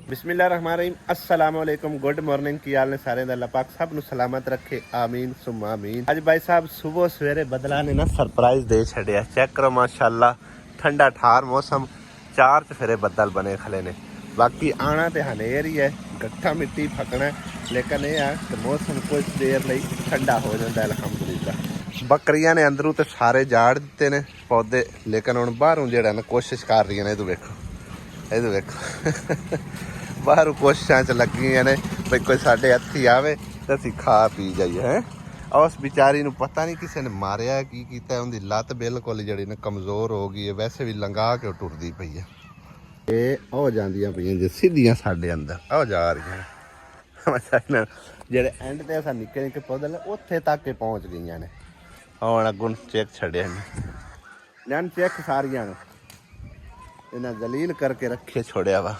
बिस्मिल्लाहिर्रहमानिर्रहीम अस्सलाम वालेकुम गुड मॉर्निंग की हाल ने सारे अल्लाह पाक सब नु सलामत रखे आमीन सुम्मा आमीन। आज भाई साहब सुबह सवेरे बदला ने ना सरप्राइज दे छड़िया। चेक करो माशाल्लाह ठंडा ठार मौसम, चार चफेरे बदल बने खले ने। बाकी आना तो हनेर ही है, गट्ठा मिट्टी फकना, लेकिन यह है कि मौसम कुछ देर ਲਈ ठंडा हो जाता है अलहमदुलिल्लाह। बकरियां ने अंदरों तो सारे जाड़ दिते ने पौधे, लेकिन हुण बाहरों जेड़ा ना कोशिश कर रही ने। इधर देखो बाहर कोशिशा च लगी ने भाई कोई साढ़े हथी आवे तो असीं खा पी जाइए हैं। उस बेचारी नूं पता नहीं किसी ने मारिया की कीता, उनकी लत्त बिल्कुल जिहड़ी ना कमज़ोर हो गई है, वैसे भी लंघा के टुरदी पई है। ये हो जांदियां पईयां जे सीधियां साडे अंदर आ जा रही जेड़े एंड ते असां निक्के निक्के पौधे ने उत्थे तक पहुँच गई ने। हुण अगों चेक छड्डिया ने चेक सारियां इन्हें जलील करके रखे छोड़िया वा।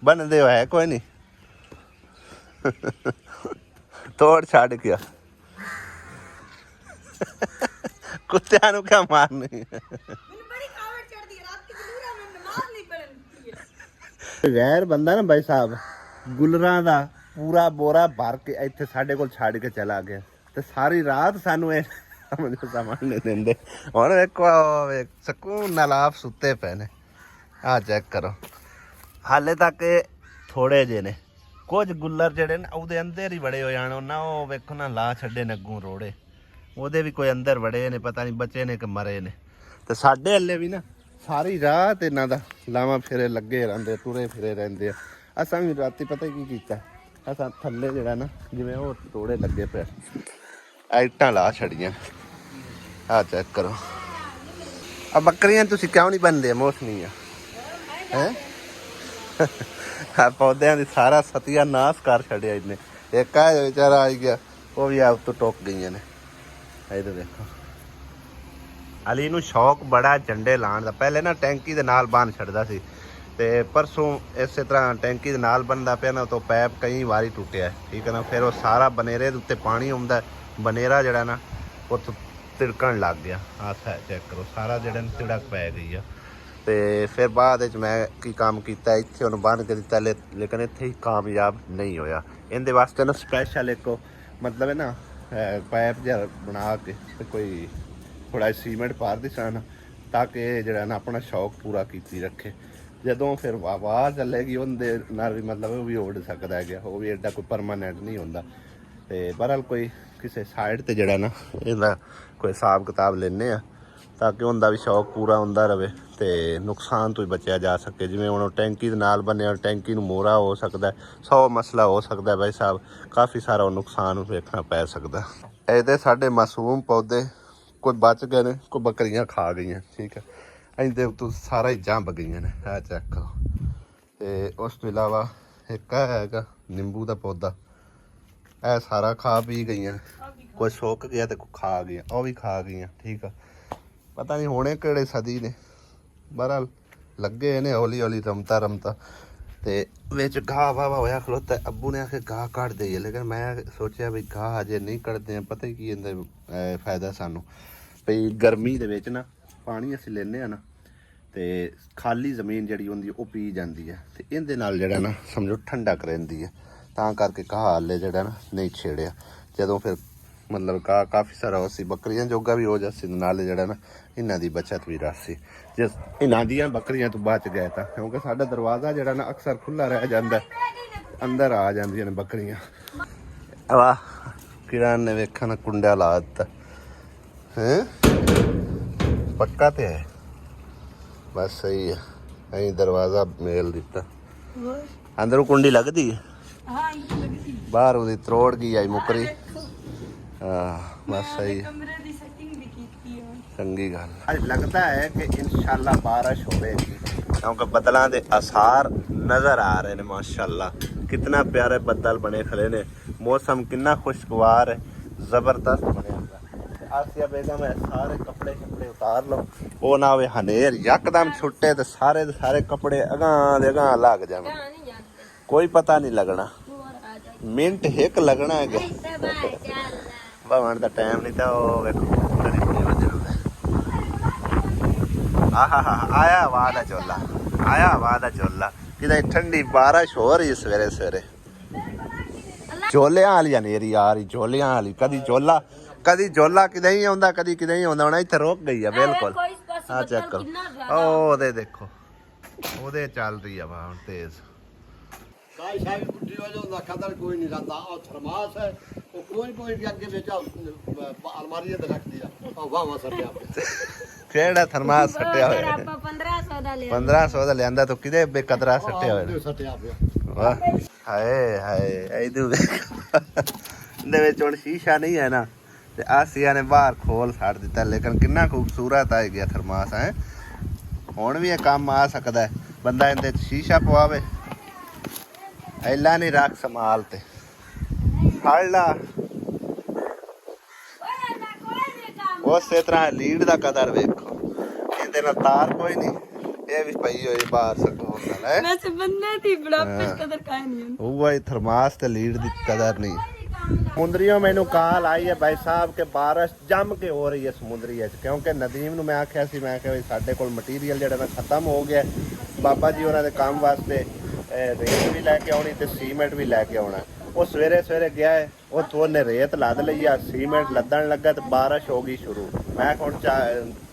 बन दे है कोई नहीं तोड़ छाड़ क्या कुत्तिया नु क्या मारनी गैर बंदा ना भाई साहब गुलरां दा पूरा बोरा भर के इत्थे साडे कोल छाड़ के चला गया ते सारी रात सानू सामान नहीं देंदे। हुण वेखो सकून नाल आप सुते पे ने। आ चेक करो हाले तक थोड़े जे ने, कुछ गुल्लर जेड़े ने उहदे अंदर ही बड़े हो जाने ना। वो वेखो ना ला छड्डे ने अग्गों रोड़े, ओहदे भी कोई अंदर बड़े ने, पता नहीं बचे ने कि मरे ने। ते साडे हल्ले भी ना सारी रात इन्हां दा लावां फेरे लगे रहिंदे, टुरे फिरे रहिंदे आ। असां भी राती पता की कीता, असां थल्ले जेड़ा ना जिवें ओह टोड़े लगे पे आइटां ला छड़ियां। आ चेक करो आ बकरियां तुसीं क्यों नहीं बनदे मौसमी आ पौधों की सारा सतिया नाश कर छड़िया इन्हें। एक बेचारा आई गया, वो भी आप तो टुक गई ने। इधर देखो अली नूं शौक बड़ा झंडे लाने का। पहले ना टैंकी दे नाल बन छड़दा सी ते परसों इस तरह टैंकी दे नाल बनदा पिया ना तो पैप कई बारी टुटिया है, ठीक है ना। फिर वो सारा बनेरे दे उत्ते पानी आउंदा, बनेरा जिहड़ा ना वो तिड़कण लग गया। हाथ है चेक करो सारा जिहड़ा तिड़क पै गई है। तो फिर बाद मैं की काम किया इत्थे उन्हें बन के दिता, लेकिन इत्थे ही कामयाब नहीं होया। इहदे वास्ते ना स्पैशल एक मतलब है ना पाइप जहा बना के तो कोई थोड़ा सीमेंट पार दिसा ना, ताकि जरा ना अपना शौक पूरा कीती रखे। जदों फिर आवाज़ चलेगी उनके नाल भी मतलब वो भी उड़ सकता है, वो भी एडा कोई परमानेंट नहीं होंदा। तो बहरहाल कोई किसी साइड ते जड़ा ना इहदा कोई हिसाब किताब लेने आ ताकि उनका भी शौक पूरा होंदा रहे तो नुकसान तो ही बचा जा सके। जिवें हुण टैंकी दे नाल बने टैंकी नूं मोरा हो सकता है, 100 मसला हो सकता है भाई साहब, काफ़ी सारा नुकसान वेखना पै सकता। ये साढ़े मासूम पौधे कोई बच गए ने, कोई बकरियां खा गई, ठीक है। इनके उत्तों सारा ही जंब गई ने। है चेक करो। तो उस तो इलावा एक है नींबू का पौधा, यह सारा खा पी गई, कोई सुक गया तो खा गई, वह भी खा गई, ठीक है। पता नहीं होने किहड़े सदी ने, बहरहाल लगे ने हौली हौली रमता रमता। तो विच गाह वाह होया खलोता। अब्बू ने आखे गाह कट दईए, लेकिन मैं सोचा भी गाह अजे नहीं कटते हैं। पता ही की इहदा फायदा सानू भई गर्मी दे विच ना पानी असीं लेने ना तो खाली जमीन जिहड़ी हुंदी ओह पी जाती है। तो इहदे नाल जिहड़ा ना समझो ठंडक रहिंदी है, तां करके गाह हाले जिहड़ा ना नहीं छेड़िया। जदों फिर मतलब काफ़ी सारा उसी बकरियां जोगा भी हो जासी, नाले जड़ा ना इन्हां दी बचत भी रही जिस इन्हां दियां बकरियां तो बच गए था, क्योंकि साडा दरवाज़ा जड़ा ना अक्सर खुला रह जाता, अंदर आ जांदियां ने बकरियां। वाह किरण ने वेखा ना कुंडा ला दिता है, पक्का तो है बस सही है। अं दरवाज़ा मेल दिता, अंदरों कुंडी लगती है, बाहर वो त्रोड़ गई आई मुकरी। हाँ बस सही है, चंगी गल। लगता है कि इंशाल्लाह बारिश होगी, क्योंकि बदलों के आसार नज़र आ रहे हैं। माशाल्लाह कितना प्यारे बदल बने खड़े ने, मौसम कितना खुशगवार है, ज़बरदस्त बने। आसिया बेगम है सारे कपड़े शपड़े उतार लो, वो ना वे हनेर यकदम छुट्टे तो सारे कपड़े अगां दे अगां लग जाए, कोई पता नहीं लगना, मिनट एक लगना है। भवन का टाइम नहीं था, वो आया वादा चोला, आया वादा चोला ਕਿਤੇ ਠੰਡੀ ਬਾਰਿਸ਼ ਹੋ ਰਹੀ ਸਵੇਰੇ ਸਵੇਰੇ। ਝੋਲਿਆਂ ਵਾਲੀ ਹਨੇਰੀ ਆ ਰਹੀ, ਝੋਲਿਆਂ ਵਾਲੀ। ਕਦੀ ਝੋਲਾ ਕਿਤੇ ਹੀ ਆਉਂਦਾ, ਕਦੀ ਕਿਤੇ ਹੀ ਆਉਂਦਾ। ਹੁਣ ਇੱਥੇ ਰੁਕ ਗਈ ਆ ਬਿਲਕੁਲ। ਆ ਚੈੱਕ ਕਰੋ, ਉਹਦੇ ਦੇਖੋ, ਉਹਦੇ ਚੱਲ ਰਹੀ ਆ ਹੁਣ ਤੇਜ਼। ਕਾਈ ਸ਼ਾਹੀ ਬੁੱਢੀ ਹੋ ਜਾਂਦਾ, ਕਦਰ ਕੋਈ ਨਹੀਂ ਰਹਿੰਦਾ। ਉਹ ਥਰਮਾਸ ਹੈ, ਉਹ ਕੋਈ ਵੀ ਅੱਗੇ ਵਿੱਚ ਅਲਮਾਰੀ ਤੇ ਰੱਖਦੀ ਆ। ਉਹ ਵਾਹ ਸੱਟਿਆ ਕਿਹੜਾ ਥਰਮਾਸ ਸੱਟਿਆ ਹੋਇਆ? ਆਪਾਂ 1500 ਦਾ ਲਿਆ। 1500 ਦਾ ਲਿਆਂਦਾ ਤੂੰ, ਕਿਤੇ ਬੇਕਦਰਾ ਸੱਟਿਆ ਹੋਇਆ। ਸੱਟਿਆ ਪਿਆ। ਵਾਹ ਹਾਏ ਹਾਏ, ਇਹਦੇ ਵਿੱਚ ਹੁਣ ਸ਼ੀਸ਼ਾ ਨਹੀਂ ਹੈ ਨਾ, ਤੇ ਆਸੀਆ ਨੇ ਬਾਹਰ ਖੋਲ ਛੱਡ ਦਿੱਤਾ। ਲੇਕਿਨ ਕਿੰਨਾ ਖੂਬਸੂਰਤ ਆ ਗਿਆ ਥਰਮਾਸ ਹੈ। ਹੁਣ ਵੀ ਇਹ ਕੰਮ ਆ ਸਕਦਾ, ਬੰਦਾ ਇਹਦੇ 'ਚ ਸ਼ੀਸ਼ਾ ਪਵਾਵੇ। ਐਲਾ ਨਹੀਂ ਰੱਖ ਸੰਭਾਲ ਤੇ ਫੜ ਲਾ। ਉਸੇ ਤਰ੍ਹਾਂ ਲੀਡ ਦਾ ਕਦਰ ਵੇਖੋ, ਇਹਦੇ ਨਾਲ ਤਾਰ ਕੋਈ ਨਹੀਂ, ਇਹ ਵੀ ਪਈ ਹੋਈ ਬਾਹਰ ਸਕੂਨ ਨਾਲ ਹੈ। ਵੈਸੇ ਬੰਦੇ ਦੀ ਬੜਾਪੇ ਕਦਰ ਕਾਇ ਨਹੀਂ। ਉਹ ਹੀ ਥਰਮਾਸ ਤੇ ਲੀਡ ਦੀ कदर नहीं। समुद्रियों मैनू कॉल आई है भाई साहब के बारिश जम के हो रही है समुद्री क्योंकि नदीम नूं मैं आख्या सी, मैं आख्या साडे कोल मटीरियल जिहड़ा ना खत्म हो गया। बाबा जी उन्हां दे काम वास्ते रेत भी लैके आउणी ते सीमेंट भी लैके आउणा। वो सवेरे सवेरे गया है, उत्थों ने रेत लद लई आ, सीमेंट लदन लगा तो बारिश हो गई शुरू। मैं हुण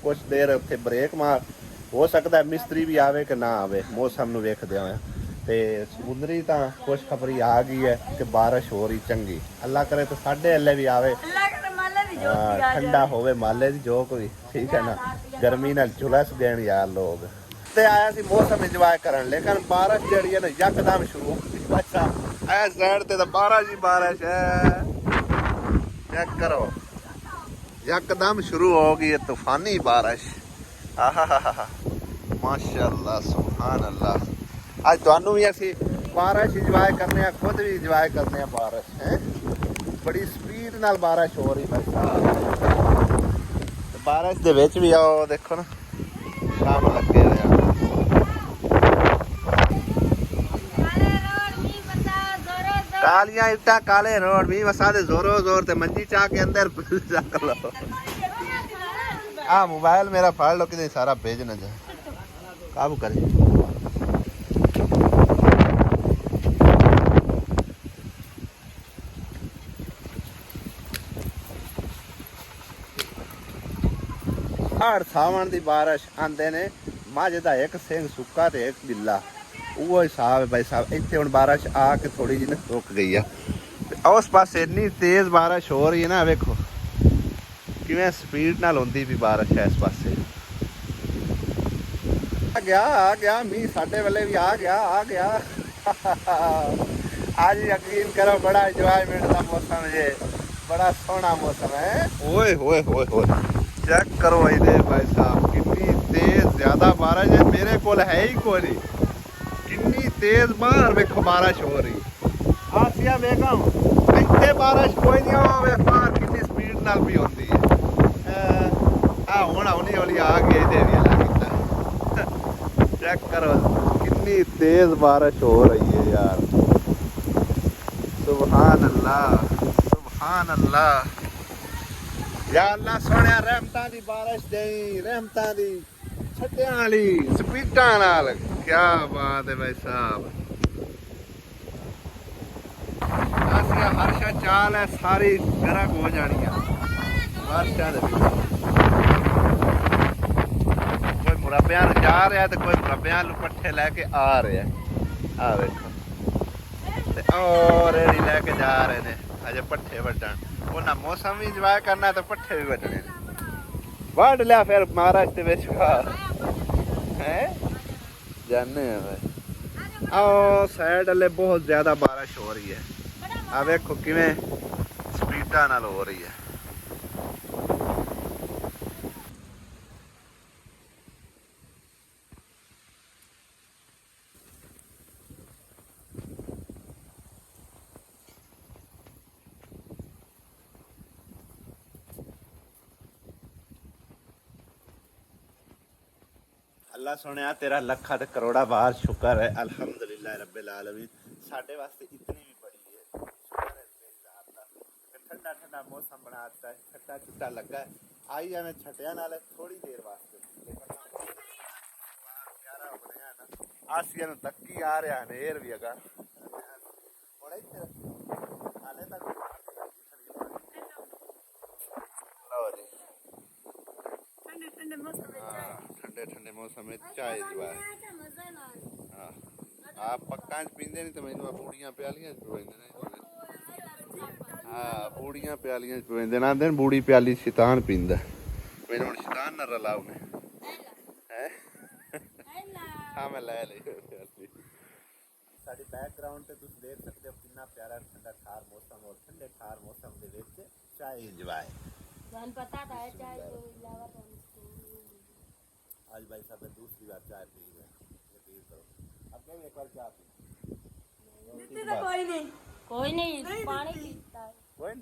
कुछ देर उत्थे ब्रेक मार, हो सकता है मिस्त्री भी आवे कि ना आवे, मौसम नूं वेखदे होए। ते समुद्री तो खुशखबरी आ गई है कि बारिश हो रही चंगी। अल्लाह करे तो साढ़े अल्ले भी आवे, ठंडा होवे माले दी जोक भी, ठीक है ना। गर्मी नाल झुलस गए यार लोग। ते आया सी मौसम इंजॉय करन, लेकिन बारिश जिहड़ी है ना यकदम शुरू हो गई। अच्छा ऐ साइड ते तो बारिश ही बारिश है, चेक करो, यकदम शुरू हो गई है तूफानी बारिश। आहा माशाअल्लाह सुभान अल्लाह। आज तुहानू भी असी बारिश इंजॉय करने, खुद भी इंजॉय करने बारिश है। बड़ी स्पीड नाल बारिश हो रही भाई साहब। बारिश दे विच भी आओ देखो ना काम लगे हुए। कालियां इट्टा काले रोड भी वसा दे जोरो जोर ते मंजी चा के अंदर जाकर लो। आ मोबाइल मेरा फाड़ लो कि सारा भेज ना जाए, काबू करे। हाड़ सावन की बारिश आंदे ने, मझ का एक सिंह सुक्का ते एक बिल्ला, वो हिसाब है भाई साहब। इतने हुण बारिश आके थोड़ी जी ना रुक गई है। उस पास इन्नी तेज बारिश हो रही है ना, वेखो किवें स्पीड नाल होंदी भी बारिश है। इस पासे आ गया मीह, साडे वाले भी आ गया। आज यकीन करो बड़ा इंजॉयमेंट का मौसम है, बड़ा सोहना मौसम है। ओए होए होए होए, चेक करो इधे भाई साहब, कितनी तेज ज्यादा बारिश है। मेरे को है ही कोई नहीं, कितनी तेज बाहर वेखो बारिश हो रही। आसिया बेगम इतने बारिश कोई नहीं हो, बाहर कितनी स्पीड नाल भी होती है। हुण हौली हौली आ गई इधे भी अल्लाह। चेक करो कितनी तेज बारिश हो रही है यार, सुभान अल्लाह सुभान अल्लाह। या अल्लाह सोने रहमतां दी बारिश देई, रहमतां दी छट्टियां वाली स्पीडां नाल। क्या बात है भाई साहब। आसिया हर्षा चाल है सारी गरक हो जानी है बारिशां दे विच। कोई मुरब्बियां नूं जा रहा है तो कोई मुरब्बियां नूं पट्ठे लैके आ रहा है। आ देखो ते और रेड़ी लैके जा रहे ने अजे पट्ठे वड्डण। उन्हें मौसम भी इंजॉय करना तो पट्ठे भी बचने वढ़ लिया फिर महाराष्ट्र है जाने भाई। आओ साइड वाले बहुत ज्यादा बारिश हो रही है, आ देखो किवें स्पीडा नाल हो रही है। अल्लाह सुनिया तेरा लखा ते करोड़ा बार शुक्र है, अल्हम्दुलिल्लाह रब्बिल आलमीन। साडे वास्ते इतनी भी बड़ी है, शुक्र है तेरी जात दा। ठंडा ठंडा मौसम बना दिता है, छट्टा छुट्टा लगा है। आई जावे छटिया नाल थोड़ी देर वास्ते, लेकिन प्यारा बनाया ना ਆਸੀਆ ਨੂੰ ਤੱਕੀ ਆ ਰਿਹਾ ਹਨੇਰ ਵੀ ਹੈਗਾ ਹੁਣ ਇੱਥੇ ਹਾਲੇ ਤੱਕ ਲਓ ਜੀ ਠੰਡੇ ਠੰਡੇ ਮੌਸਮ ਵਿੱਚ ਚਾਹ ਠੰਡੇ ਠੰਡੇ ਮੌਸਮ ਵਿੱਚ ਚਾਹ ਦੀ ਵਾਰ ਤਾਂ ਮਜ਼ਾ ਨਾਲ ਹਾਂ ਆ ਪੱਕਾਂ ਚ ਪੀਂਦੇ ਨਹੀਂ ਤੇ ਮੈਨੂੰ ਆ ਪੂੜੀਆਂ ਪਿਆਲੀਆਂ ਚ ਪੀਂਦੇ ਨੇ ਹਾਂ ਪੂੜੀਆਂ ਪਿਆਲੀਆਂ ਚ ਪੀਂਦੇ ਨਾ ਦਿਨ ਬੂੜੀ ਪਿਆਲੀ ਸ਼ੈਤਾਨ ਪੀਂਦਾ ਮੈਨੂੰ ਹੁਣ ਸ਼ੈਤਾਨ ਨਾਲ ਰਲਾਉ ਨੇ ਹੈ ਹਾਂ ਮੈਂ ਲੈ ਲਈ ਸਾਡੀ ਬੈਕਗ੍ਰਾਉਂਡ ਤੇ ਤੁਸੀਂ ਦੇਖ ਸਕਦੇ ਹੋ ਕਿੰਨਾ ਪਿਆਰਾ ਠੰਡਾ ਠਾਰ ਮੌਸਮ ਔਰ ਠੰਡੇ ਠਾਰ ਮੌਸਮ ਦੇ ਵਿੱਚ ਚਾਹ ਇੰਜੋਏ जान पता था चाय को इलावा तो आज भाई साहब ने दूसरी बार चाय पी है यकीन करो अब मैं एक बार चाय पी कोई नहीं पानी पीता है कोई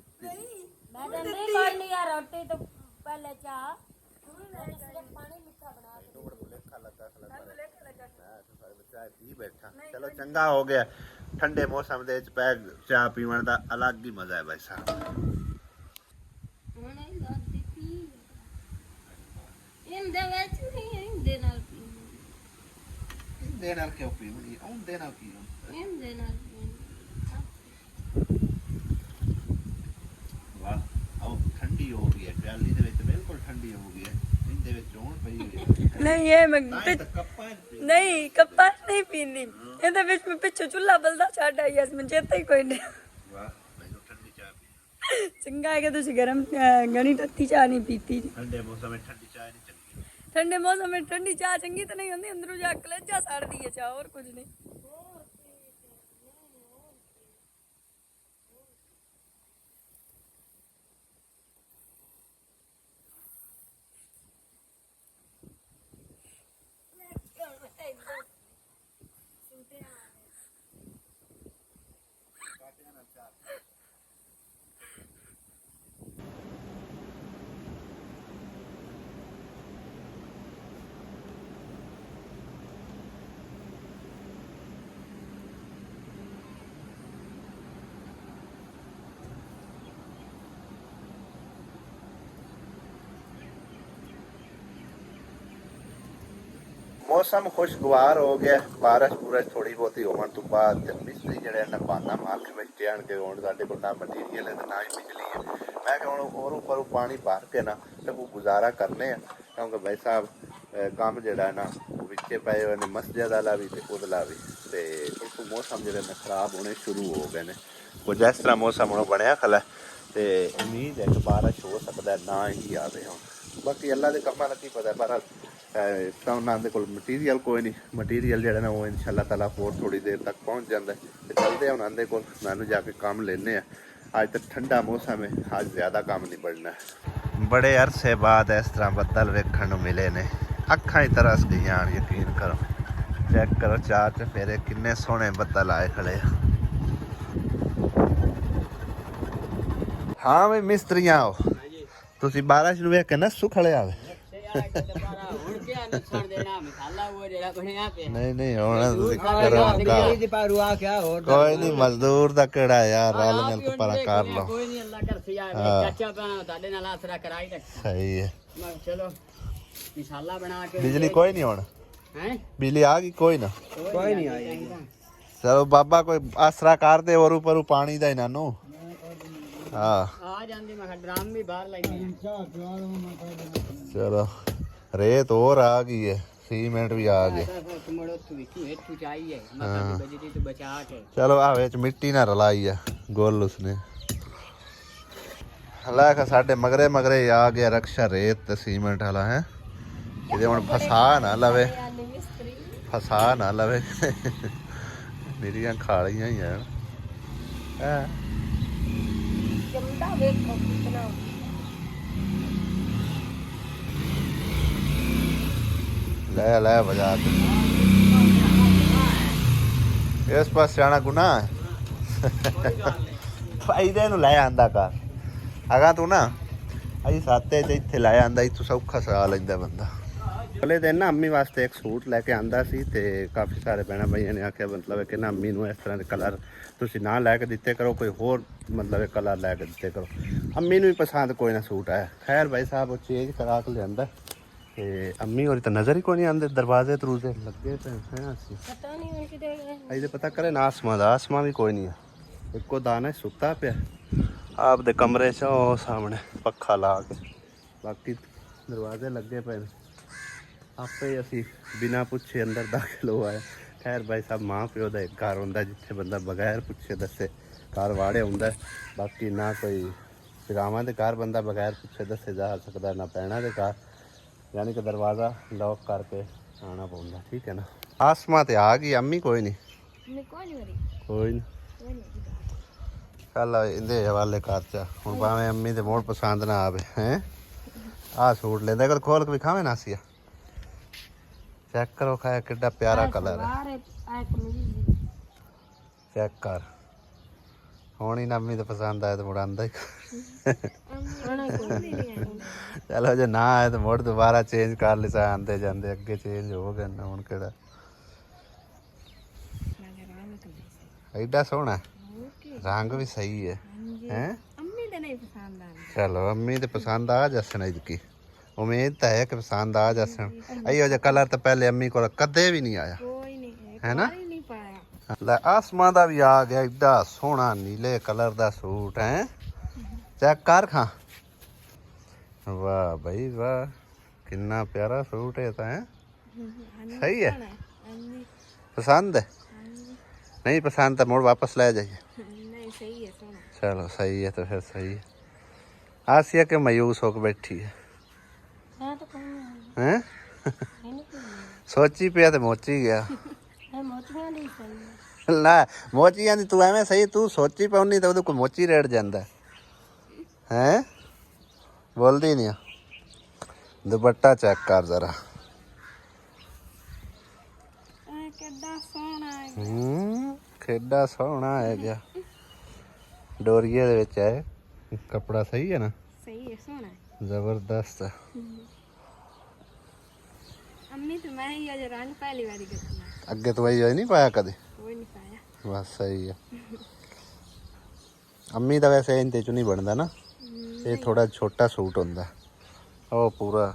मैं तो नहीं कोई नहीं यार रोटी तो पहले चाह पानी मीठा बना तो बड़ा भुलेखा लगा चाय पी बैठा चलो चंगा हो गया ठंडे मौसम ਦੇ ਵਿੱਚ ਪੈ ਚਾਹ ਪੀਵਣ ਦਾ ਅਲੱਗ ਹੀ ਮਜ਼ਾ ਹੈ ਭਾਈ ਸਾਹਿਬ ਦੇ ਨਾਲ ਕਿਉਂ ਪੀਵਣੀ ਆਉਂਦੇ ਨਾਲ ਕੀ ਵਾਹ ਆਹ ਠੰਡੀ ਹੋ ਗਈ ਹੈ ਪਿਆਲੀ ਦੇ ਵਿੱਚ ਬਿਲਕੁਲ ਠੰਡੀ ਹੋ ਗਈ ਹੈ ਇਹਦੇ ਵਿੱਚ ਹੁਣ ਪਈ ਹੋਈ ਹੈ नहीं ये मैं ਤਾਂ ਇਹ ਤਾਂ ਕੱਪਾਂ नहीं कप्पा नहीं पीनी ਇਹਦੇ ਵਿੱਚ ਮੈਂ ਪਿੱਛੇ ਚੁੱਲਾ ਬਲਦਾ ਛੱਡ ਆਈ ਐਸ ਮੈਂ ਚੇਤਾ ਹੀ ਕੋਈ ਨਹੀਂ ਵਾਹ ਮੈਨੂੰ ਠੰਡੀ ਚਾਹ ਪੀ ਚੰਗਾ ਹੈ ਕਿ ਤੁਸੀਂ ਗਰਮ ਗਣੀ ਤੱਤੀ ਚਾਹ ਨਹੀਂ ਪੀਤੀ ਠੰਡੇ ਮੌਸਮ ਵਿੱਚ ਠੰਡੀ ਚਾਹ ਨਹੀਂ ਚੰਗੀ ਠੰਡੇ ਮੌਸਮ ਵਿੱਚ ਠੰਡੀ ਚਾਹ ਚੰਗੀ ਤਾਂ ਨਹੀਂ ਹੁੰਦੀ ਅੰਦਰੋਂ ਜਾ ਕਲੇਜਾ ਸੜਦੀ ਹੈ ਚਾਹ ਹੋਰ ਕੁਝ ਨਹੀਂ मौसम खुशगवार हो गया बारिश पूरश थोड़ी बहुत ही होने तो बाद मिस्त्री जड़े ने बहाना मार के बैठे आन के हुण साडे कोल ना मटीरियल है ते ना ही बिजली है मैं कि हुण और ऊपर पानी भर के ना ते वो गुजारा करने हैं क्योंकि भाई साहब काम जड़ा है ना वो विचे पे ने मस्जिद वाला भी ते उदला भी ते बिल्कुल मौसम जड़े ने खराब होने शुरू हो गए ने वो जिस तरह मौसम हुण बनया खला ते उम्मीद है कि बारिश हो सकता है ना ही आवे हुण बाकी अल्लाह दे कम्मां दा की पता पर ਤਾਂ ਉਹਨਾਂ ਦੇ ਕੋਲ ਮਟੀਰੀਅਲ ਕੋਈ ਨਹੀਂ ਮਟੀਰੀਅਲ ਜਿਹੜਾ ਨਾ ਉਹ ਇਨਸ਼ਾ ਅੱਲਾਹ ਤਾਲਾ ਹੋਰ ਥੋੜੀ ਦੇਰ ਤੱਕ ਪਹੁੰਚ ਜਾਂਦਾ ਤੇ ਚੱਲਦੇ ਆ ਉਹਨਾਂ ਦੇ ਕੋਲ ਮੈਨੂੰ ਜਾ ਕੇ ਕੰਮ ਲੈਣੇ ਆ ਅੱਜ ਤਾਂ ਠੰਡਾ ਮੌਸਮ ਹੈ ਅੱਜ ਜ਼ਿਆਦਾ ਕੰਮ ਨਹੀਂ ਬੜਨਾ ਬੜੇ ਅਰਸੇ ਬਾਅਦ ਇਸ ਤਰ੍ਹਾਂ ਬੱਦਲ ਵੇਖਣ ਨੂੰ ਮਿਲੇ ਨੇ ਅੱਖਾਂ ਹੀ ਤਰਸ ਗਈਆਂ ਯਕੀਨ ਕਰੋ ਚੈੱਕ ਕਰੋ ਚਾਰ ਚਫੇਰੇ ਕਿੰਨੇ ਸੋਹਣੇ ਬੱਦਲ ਆਏ ਖੜੇ ਆ ਹਾਂ ਵੀ ਮਿਸਤਰੀਆਂ ਹੋ ਤੁਸੀਂ ਬਾਰਿਸ਼ ਨੂੰ ਵੇਖ ਕੇ ਨਾ ਸੁਖਲੇ ਆਵੇ नहीं नहीं होना कोई नहीं मजदूर दा केड़ा यार रल मिल के परा कर लो सही है बिजली कोई नहीं होना बिजली आ गई कोई ना कोई नहीं आई चलो बाबा कोई आसरा कर दे और ऊपर पानी दा इनानू हाँ चलो रेत और आ गई है सीमेंट भी आ गए चलो आ मिट्टी ना रलाई है गोल उसने हालांकि साढ़े मगरे मगरे आ गया रक्षा रेत ते सीमेंट वाला है ये हुण फसा ना लवे मेरियां खालियां ही हैं ले ले बजा के इस पास जाना गुनाह है फायदे नु ले आंदा कर अगा तू ना अजी साते च इत्थे ले आंदा इत्थों सौखा सजा लैंदा बंदा अगले दिन ना अम्मी वास्ते एक सूट लेके आंदा सी ते काफ़ी सारे भैन भाइयों ने आख्या मतलब है कि ना अम्मी नूं इस तरह के कलर तुसीं ना लैके दिते करो कोई होर मतलब कलर लैके दिते करो अम्मी नूं भी पसंद कोई ना सूट आया खैर भाई साहब वो चेंज करा के लियांदा ਤੇ ਅੰਮੀ ਹੋਰੀ ਤਾਂ ਨਜ਼ਰ ਹੀ ਕੋਈ ਨਹੀਂ ਆਉਂਦੇ ਦਰਵਾਜ਼ੇ ਤਰੂਜ਼ੇ ਲੱਗੇ ਪਏ ਹੈ ਅਸੀਂ ਪਤਾ ਨਹੀਂ ਹੁਣ ਕਿਤੇ ਇਹਦੇ ਪਤਾ ਕਰੇ ਨਾ ਆਸਮਾਂ ਵੀ ਕੋਈ ਨਹੀਂ ਆ ਇੱਕੋ ਦਾਣਾ ਸੁੱਤਾ ਪਿਆ ਆਪਦੇ ਕਮਰੇ 'ਚ ਉਹ ਸਾਹਮਣੇ ਪੱਖਾ ਲਾ ਕੇ ਬਾਕੀ ਦਰਵਾਜ਼ੇ ਲੱਗੇ ਪਏ ਨੇ ਆਪੇ ਅਸੀਂ ਬਿਨਾਂ ਪੁੱਛੇ ਅੰਦਰ ਦਾਖਲ ਹੋ ਆਏ ਖੈਰ ਭਾਈ ਸਾਹਿਬ ਮਾਂ ਪਿਓ ਦਾ ਇੱਕ ਘਰ ਹੁੰਦਾ ਜਿੱਥੇ ਬੰਦਾ ਬਗੈਰ ਪੁੱਛੇ ਦੱਸੇ ਘਰ ਵਾੜੇ ਹੁੰਦਾ ਬਾਕੀ ਨਾ ਕੋਈ ਪਿਰਾਵਾਂ ਦੇ ਘਰ ਬੰਦਾ ਬਗੈਰ ਪੁੱਛੇ ਦੱਸੇ ਜਾ ਸਕਦਾ ਨਾ ਪੈਣਾ ਦੇ ਘਰ ਯਾਨੀ ਕਿ ਦਰਵਾਜ਼ਾ ਲੌਕ ਕਰਕੇ ਆਉਣਾ ਪਊਗਾ ਠੀਕ ਹੈ ਨਾ ਆਸਮਾਂ ਤੇ ਆ ਗਈ ਅੰਮੀ ਕੋਈ ਨਹੀਂ ਮੈਂ ਕੋਈ ਨਹੀਂ ਕੋਈ ਨਹੀਂ ਕੋਈ ਨਹੀਂ ਚੱਲ ਇਹਦੇ ਹਵਾਲੇ ਕਰ ਚਾ ਹੁਣ ਭਾਵੇਂ ਅੰਮੀ ਦੇ ਮੋੜ ਪਸੰਦ ਨਾ ਆਵੇ ਹੈ ਆਹ ਸੂਟ ਲੈਂਦਾ ਕਰ ਖੋਲ ਕੇ ਵਿਖਾਵੇਂ ਨਾ ਸੀਆ ਚੈੱਕ ਕਰੋ ਖਾਇਆ ਕਿੱਡਾ ਪਿਆਰਾ ਕਲਰ ਹੈ ਬਾਹਰ ਆਏ ਕਮੀਜ਼ ਚੈੱਕ ਕਰ ਹੁਣ ਹੀ ਨਾ ਅੰਮੀ ਤੇ ਪਸੰਦ ਆਇਆ ਤਾਂ ਮੁੜ ਆਂਦਾ ਹੀ ਆਣਾ ਕੋਈ ਨਹੀਂ ਚਲੋ ਜੇ ਨਾ ਆਏ ਤਾਂ ਮੁੜ ਦੁਬਾਰਾ ਚੇਂਜ ਕਰ ਲਿਆ ਆਂਦੇ ਜਾਂਦੇ ਅੱਗੇ ਚੇਂਜ ਹੋ ਗਿਆ ਨਾ ਹੁਣ ਕਿਹੜਾ ਐਡਾ ਸੋਹਣਾ ਰੰਗ ਵੀ ਸਹੀ ਹੈ ਹੈ ਅੰਮੀ ਦੇ ਨਹੀਂ ਪਸੰਦ ਆ ਚਲੋ ਅੰਮੀ ਤੇ ਪਸੰਦ ਆ ਜਸਣ ਇਦਕੀ ਉਮੀਦ ਤਾਂ ਹੈ ਕਿ ਪਸੰਦ ਆ ਜਸਣ ਇਹੋ ਜਿਹਾ ਕਲਰ ਤਾਂ ਪਹਿਲੇ ਅੰਮੀ ਕੋਲ ਕਦੇ ਵੀ ਨਹੀਂ ਆਇਆ ਕੋਈ ਨਹੀਂ ਹੈ ਨਾ ਨਹੀਂ ਪਾਇਆ ਲੈ ਆਸਮਾਂ ਦਾ ਵੀ ਆ ਗਿਆ ਏਡਾ ਸੋਹਣਾ ਨੀਲੇ ਕਲਰ ਦਾ ਸੂਟ ਹੈ ਚੈੱਕ ਕਰ ਖਾਂ ਵਾਹ ਬਈ ਵਾਹ ਕਿੰਨਾ ਪਿਆਰਾ ਸੂਟ ਹੈ ਤਾਂ ਹੈ ਸਹੀ ਹੈ ਪਸੰਦ ਹੈ नहीं पसंद तो मोड़ वापस ले जाइए नहीं सही है सोना चलो सही है तो फिर सही है आसिया के मायूस होकर बैठी है हां तो कौन हैं है नहीं सोची पिया तो मोची गया है मोचना नहीं सही ना मोची आंदी तू एवें सही तू सोची पाउनी तो कोई मोची रेड़ जांदा है बोलदी नहीं दुपट्टा चेक कर जरा ਕਿੱਡਾ ਸੋਹਣਾ ਹੈ ਕਿੱਡਾ ਸੋਹਣਾ ਹੈ ਗਿਆ ਡੋਰੀਏ ਦੇ ਵਿੱਚ ਹੈ ਕੱਪੜਾ ਸਹੀ ਹੈ ਨਾ ਸਹੀ ਹੈ ਸੋਹਣਾ ਹੈ ਜ਼ਬਰਦਸਤ ਅੰਮੀ ਤੇ ਮੈਂ ਹੀ ਅਜ ਰੰਗ ਪਹਿਲੀ ਵਾਰੀ ਕਰਨਾ ਅੱਗੇ ਤੋਂ ਇਹ ਨਹੀਂ ਪਾਇਆ ਕਦੇ ਕੋਈ ਨਹੀਂ ਪਾਇਆ ਬਸ ਸਹੀ ਹੈ ਅੰਮੀ ਦਾ ਵੈਸੇ ਇੰਤੇ ਚ ਨਹੀਂ ਬਣਦਾ ਨਾ ਇਹ ਥੋੜਾ ਛੋਟਾ ਸੂਟ ਹੁੰਦਾ ਉਹ ਪੂਰਾ